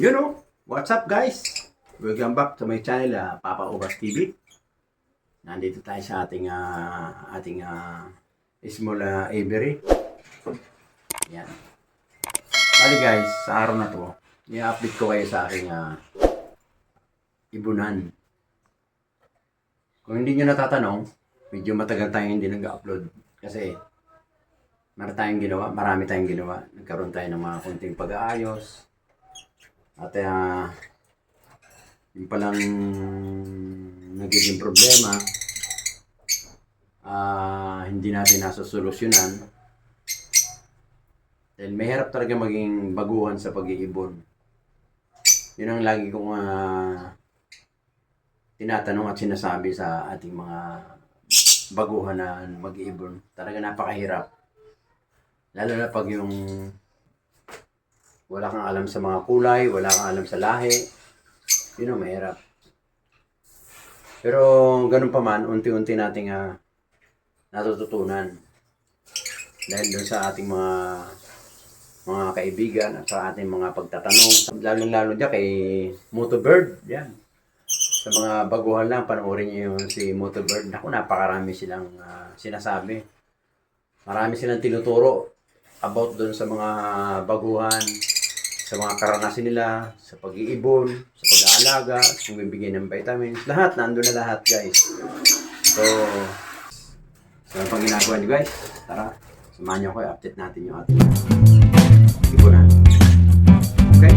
You know, what's up guys? Welcome back to my channel, Papa Obas TV. Nandito tayo sa ating small aviary. Yan. Bali guys, sa araw na to, i-update ko kayo sa aking ibunan. Kung hindi nyo natatanong, medyo matagal tayong hindi nag-upload. Kasi marami tayong ginawa. Nagkaroon tayo ng mga konting pag-aayos. At yung palang nagiging problema, hindi natin nasosolusyonan. Then may harap talaga maging baguhan sa pag-iibon. Yun ang lagi kong tinatanong at sinasabi sa ating mga baguhan na mag-iibon. Talaga napakahirap. Lalo na pag yung wala kang alam sa mga kulay, wala kang alam sa lahi. Yun ang mahirap. Pero ganun pa man, unti-unti nating natututunan. Dahil doon sa ating mga kaibigan at sa ating mga pagtatanong. Lalo dyan kay Motobird. Yan. Sa mga baguhan lang, panoorin niyo yung si Motobird. Naku, napakarami silang sinasabi. Marami silang tinuturo about doon sa mga baguhan, sa mga karanasan nila, sa pag-iibon, sa pag-aalaga, sa bibigyan ng vitamins. Lahat, nandun na lahat guys. So ano pang ginagawa nyo guys? Tara, samahan nyo ako, update natin yung ating ibunan. Okay?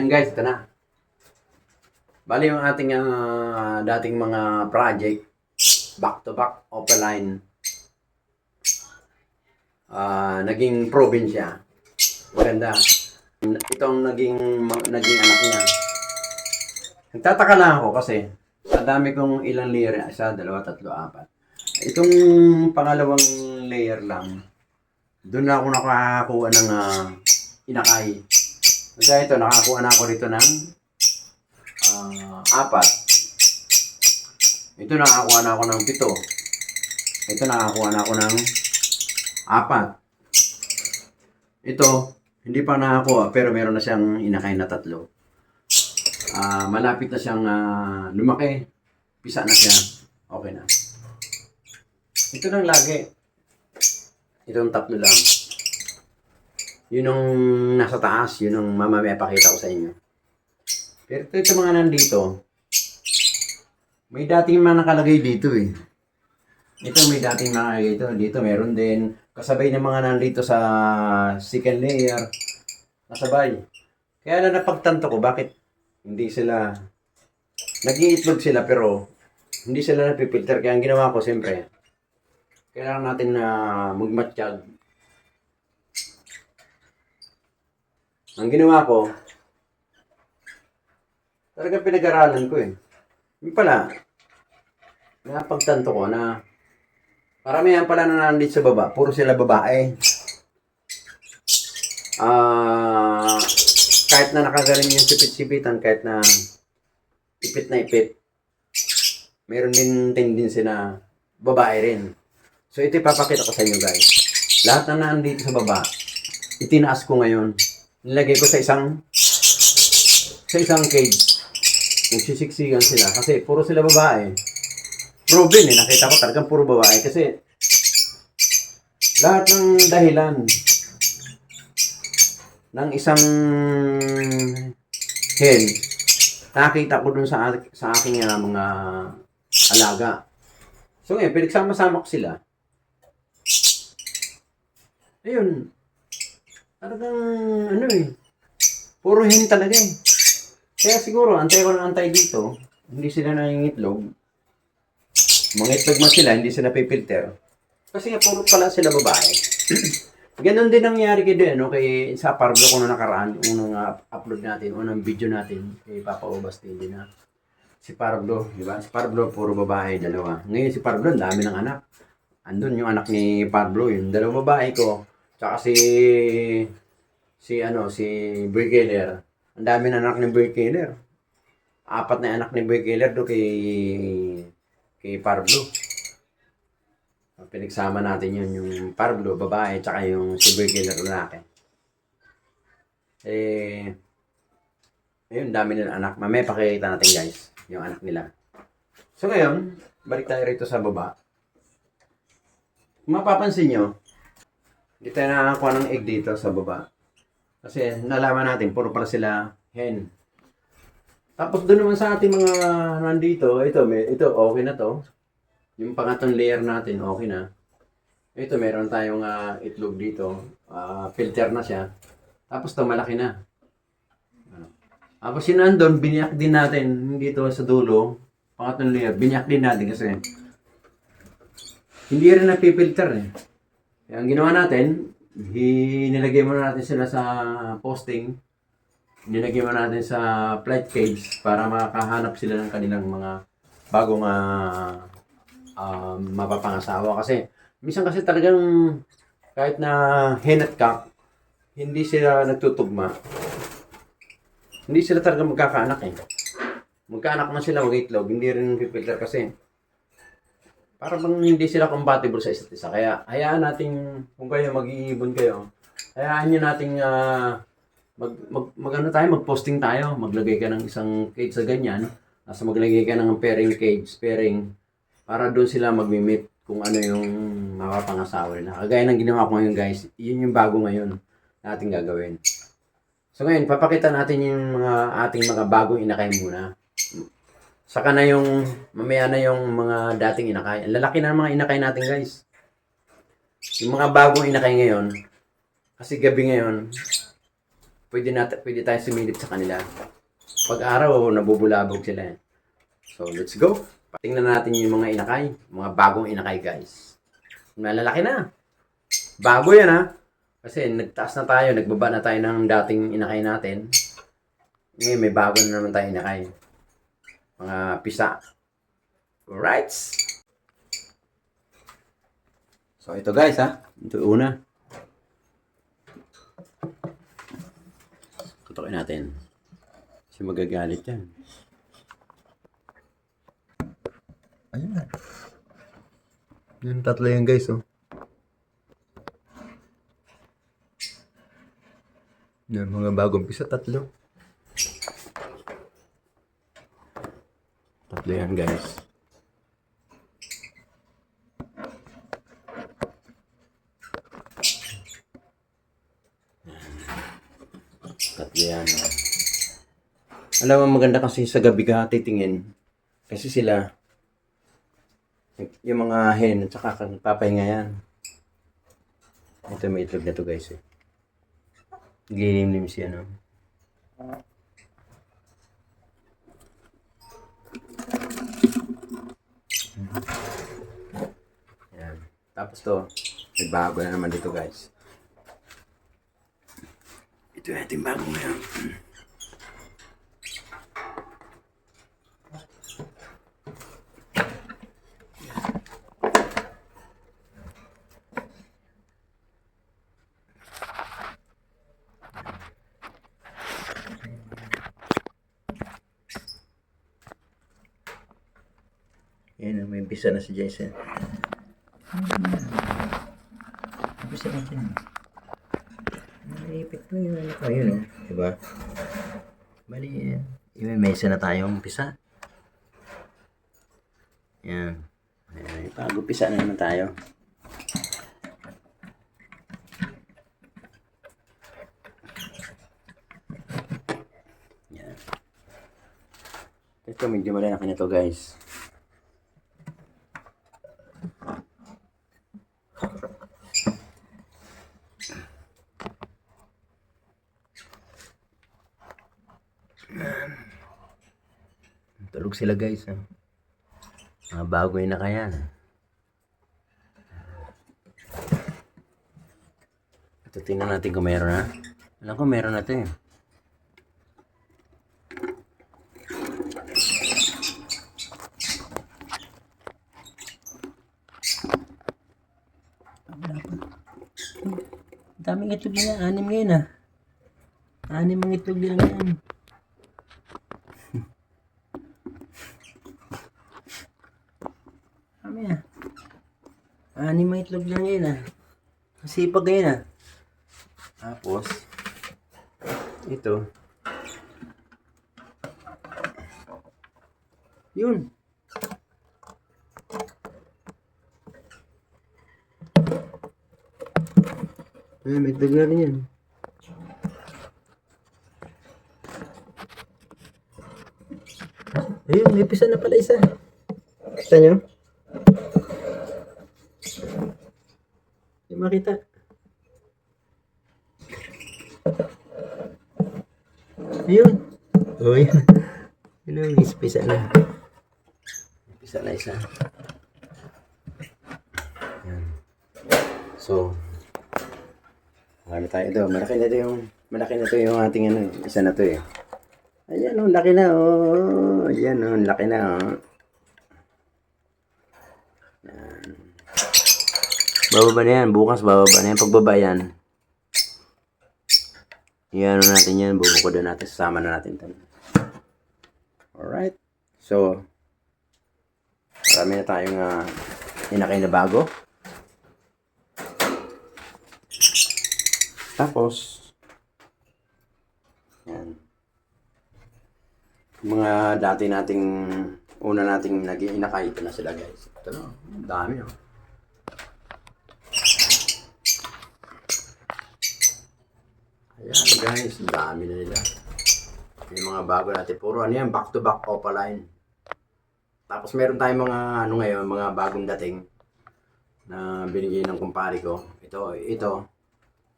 Guys, ito na. Bali yung ating dating mga project, back-to-back offline, naging probinsya. Maganda. Itong naging anak niya. Nagtataka lang ako kasi sa dami kong ilang layer, isa, dalawa, tatlo, apat. Itong pangalawang layer lang, doon na ako nakakuha ng inakay. Kaya ito, nakakuha na ako rito ng apat. Ito, nakakuha na ako ng 7. Ito, nakakuha na ako ng 4. Ito, hindi pa nakakuha, pero meron na siyang inakay na 3. Malapit na siyang lumaki. Pisa na siya. Okay na. Ito lang lagi. Itong 3 lang. Yun ang nasa taas, yun ang mamaya pakita ko sa inyo. Pero ito mga nandito, may dating mga nakalagay dito eh. Ito may dating nakalagay dito. Dito meron din. Kasabay ng mga nandito sa second layer. Kasabay. Kaya na napagtanto ko bakit hindi sila, nag-iitlog sila pero hindi sila napipilter. Kaya ang ginawa ko siyempre, kailangan natin na magmatsyag. Ang ginawa ko, talagang pinag-aralan ko eh. Yung pala, napagtanto ko na paramihan pala na nandito sa baba, puro sila babae. Kahit na nakagaling yung sipit-sipitan, kahit na ipit, meron din tendency na babae rin. So ito ipapakita ko sa inyo guys. Lahat na nandito sa baba, itinaas ko ngayon. Nilagay ko sa isang cage. Nagsisiksikan sila kasi puro sila babae. Proven eh, nakita ko talagang puro babae kasi lahat ng dahilan ng isang hen, nakita ko dun sa aking mga alaga. So ngayon, pinagsama-sama ko sila. Ayun. Talagang, puro hen talaga eh. Kaya siguro, antay ko ng antay dito, hindi sila nangingitlog. Mga itlog man sila, hindi sila pipilter. Kasi nga, puro pala sila babae. Ganon din nangyari kay ano, kay sa Parblo kung nakaraan, yung unang upload natin, unang video natin kay Papa Obas TV na. Si Parblo, di ba? Si Parblo, puro babae, dalawa. Ngayon si Parblo, ang dami ng anak. Andun yung anak ni Parblo, yung dalawang babae ko. Tsaka si Boy Keller. Ang dami ng anak ni Boy Keller. 4 na anak ni Boy Keller do kay Parblo. Pinagsama natin yun, yung Parblo, babae, tsaka yung si Boy Keller, lalaki. Ayun, dami nila anak. Mamaya pakikita natin guys, yung anak nila. So ngayon, balik tayo rito sa baba. Kung mapapansin nyo, hindi tayo nakakuha ng egg dito sa baba. Kasi nalaman natin, puro pala sila hen. Tapos doon naman sa ating mga nandito, ito okay na to. Yung pangatong layer natin, okay na. Ito, meron tayong itlog dito. Filter na siya. Tapos to malaki na. Tapos yun nandun, biniyak din natin dito sa dulo. Pangatong layer, biniyak din natin kasi hindi rin napipilter eh. Kaya ang ginawa natin, nilagay muna natin sila sa posting. Nilagay muna natin sa flight cage para makahanap sila ng kanilang mga bagong mapapangasawa. Kasi minsan kasi talagang kahit na hen at cock, hindi sila nagtutugma. Hindi sila talaga magkakaanak eh. Magkaanak na sila, mag-itlog, hindi rin pipilter kasi para bang hindi sila compatible sa isa't isa. Kaya hayaan natin, kung kayo mag-iibon kayo, hayaan nyo nating mag-posting tayo. Maglagay ka ng isang cage sa ganyan. Nasa maglagay ka ng pairing, para doon sila mag-meet kung ano yung mapapangasawa nila. Kagaya ng ginawa ko ngayon guys, yun yung bago ngayon natin gagawin. So ngayon, papakita natin yung ating mga bagong inakay muna. Saka na mamaya na yung mga dating inakay. Ang lalaki na ng mga inakay natin guys. Yung mga bagong inakay ngayon, kasi gabi ngayon, pwede tayo sumilip sa kanila. Pag araw, nabubulabog sila. So let's go. Tingnan natin yung mga inakay. Mga bagong inakay guys. Malalaki na. Bago yan ha. Kasi nagtaas na tayo, nagbaba na tayo ng dating inakay natin. Ngayon may bago na naman tayo inakay. Mga pisa. Alright. So ito guys ha. Ito una. Tutukin natin. Kasi magagalit yan. Ayun na. Yung tatlo yan guys oh. Yan, mga bagong pisa, tatlo. Tatlo yan guys. Tatlo yan. Alam mo, maganda kasi sa gabi ka titingin. Kasi sila, yung mga hen, at saka papahinga yan. Ito may itlog na to guys eh. Glilimlim siya no. Yan. Tapos to, may bago na naman dito guys. Ito yung ating bago ngayon. Yan, may bisa na si Jason. Bisa na dyan. Malipit mo yun. Ayun o. Diba? Bali, may mesa na tayong pisa. Yan. Ayan, pag-upisa na naman tayo. Yan. Ito, medyo malaki na to guys. Tulog sila guys. Mga bago yun na kaya. Ito, tingnan natin kung meron na. Alam ko meron na ito eh. Daming itlog nila. 6 ngayon ah. 6 ang itlog nila ngayon. Dami ah. 6 ang itlog nila ngayon ah. Masipag ngayon ah. Tapos, ito. Yun. Ay, may itlog na rin yan. Ayun, may pisa na pala isa. Kita nyo? Hindi makita. Ayun. Oh, yun. Yun, may pisa na. May pisa na isa. Yan. So, marami tayo ito. Malaki na ito yung ating ano, isa na to eh. Ayan oh, laki na oh. Ayan oh, laki na oh. Yan. Bababa na yan. Bukas bababa na yan. Pagbaba yan. Iyan natin yan. Bubukodan natin. Sasama na natin ito. Alright. So, marami na tayong inakay na bago. Tapos, yan. Mga dati nating, una nating nag-inakay, ito na sila guys. Ito na, dami oh. Ayan guys, dami na nila. Yung mga bago natin, puro ano yan, back to back opaline. Tapos meron tayong mga, ano ngayon, mga bagong dating na binigay ng kumpare ko. Ito,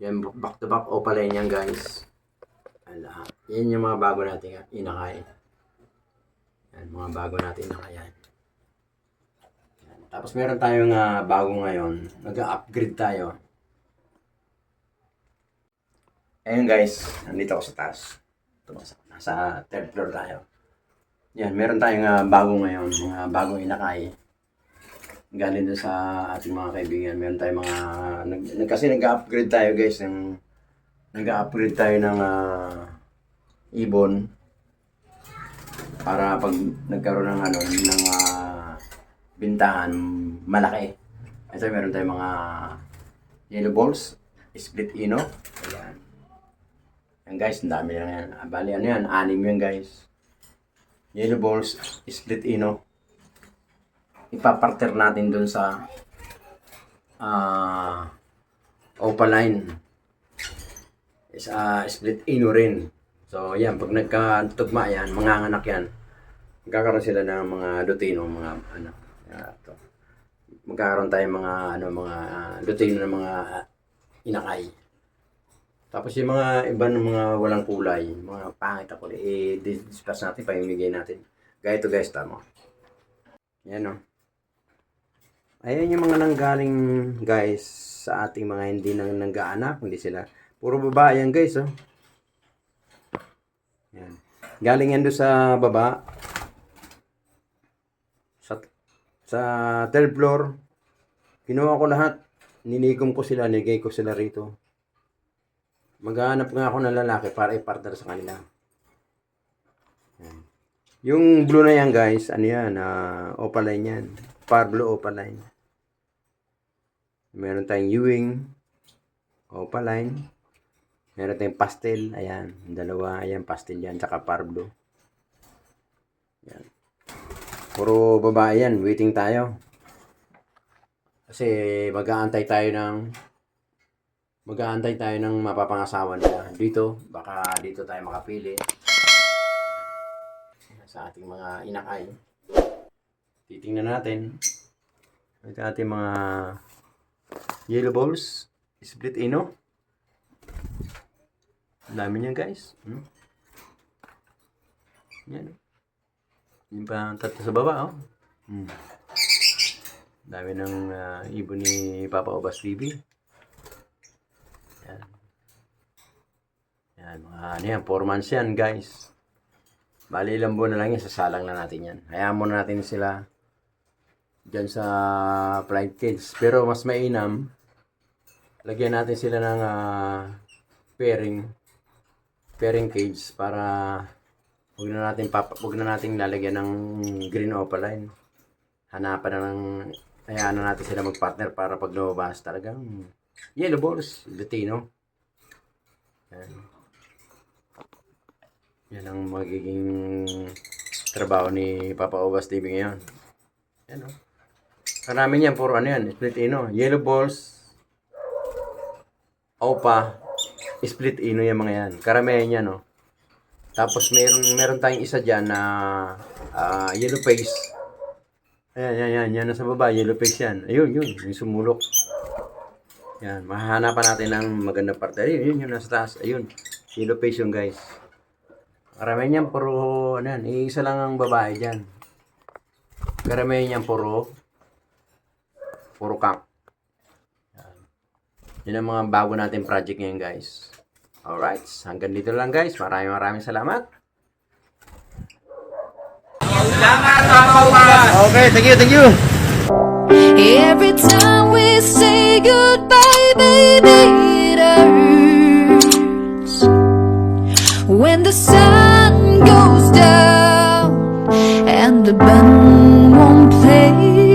yan, back to back opaline yan guys. Lahat. Yan yung mga bago natin inakay. Yan, mga bago natin inakay yan. Tapos meron tayong bago ngayon. Nag-upgrade tayo. Ayun guys, nandito ako sa taas. Nasa third floor tayo. Yan, meron tayong bago ngayon. Mga bagong inakay. Galing doon sa ating mga kaibigan. Meron tayong mga... kasi nag-upgrade tayo guys. Nag-upgrade tayo ng ibon para pag nagkaroon ng ano ng bintahan malaki. Ito meron tayong mga yellow balls, split ino. Ayan. Yan guys, ang dami na yan. Bali ano yan, 6 yan guys. Yellow balls, split ino. Ipaparter natin dun sa opaline. Is split ino rin. So yan, pag nagkatugma yan, manganganak yan, magkakaroon sila ng mga lutino, mga ano, to. Magkakaroon tayo mga ano, mga lutino ng mga inakay. Tapos yung mga iba ng mga walang kulay, mga pangit na kulay, i-discuss natin, pamimigay natin. Gaya ito guys, tama. Yan o. Ayan yung mga nanggaling guys sa ating mga hindi nang-anak, hindi sila. Puro babae yan guys, oh. Yan. Galing yan doon sa baba. Sa third floor. Kinuha ko lahat. Ninikom ko sila, nigay ko sila rito. Maghahanap nga ako ng lalaki para i-partner sa kanila. Yan. Yung blue na yan guys, ano yan, opaline yan. Parblo opaline. Meron tayong Ewing, opaline. Meron tayong pastel, ayan, dalawa, ayan, pastel yan, tsaka parblo. Yan. Puro babae yan, waiting tayo. Kasi mag-aantay tayo ng mapapangasawa nila. Dito, baka dito tayo makapili. Sa ating mga inakay. Titingnan natin. Ito ating mga yellow balls, split ino. Dami niyan guys. Yan. Yung pa tatlo sa baba, oh. Dami ng ibon ni Papa Obas TV. Yan. Yan, mga ano yan, 4 months yan guys. Bali ilang buwan na lang yan, sasalang na natin yan. Hayaan muna natin sila dyan sa flight cage. Pero mas mainam, lagyan natin sila ng pairing cage para wag na natin lalagyan ng green opaline. Hanapan na hayaan na natin sila magpartner para pag lumabas talagang yellow balls, Latino. Yan ang magiging trabaho ni Papa Obas TV ngayon. Yan o. Karami niyan, puro ano yan, split ino. Yellow balls, opa, split ino yung mga yan. Karamihan yan o. Tapos meron tayong isa dyan na yellow face. Ayan, yan nasa baba, yellow face yan. Ayun, yung sumulok. Yan, mahahanapan natin ng magandang parte. Ayun, yung nasa taas. Ayun, yellow face yung guys. Karamihan yan, puro, ano yan, iisa lang ang babae dyan. Karamihan yan, puro camp. Yan ang mga bago natin project ngayon guys. Alright, hanggang dito lang guys. Maraming salamat. Okay, thank you. Every time we say goodbye, baby, it hurts. When the sun goes down and the band won't play,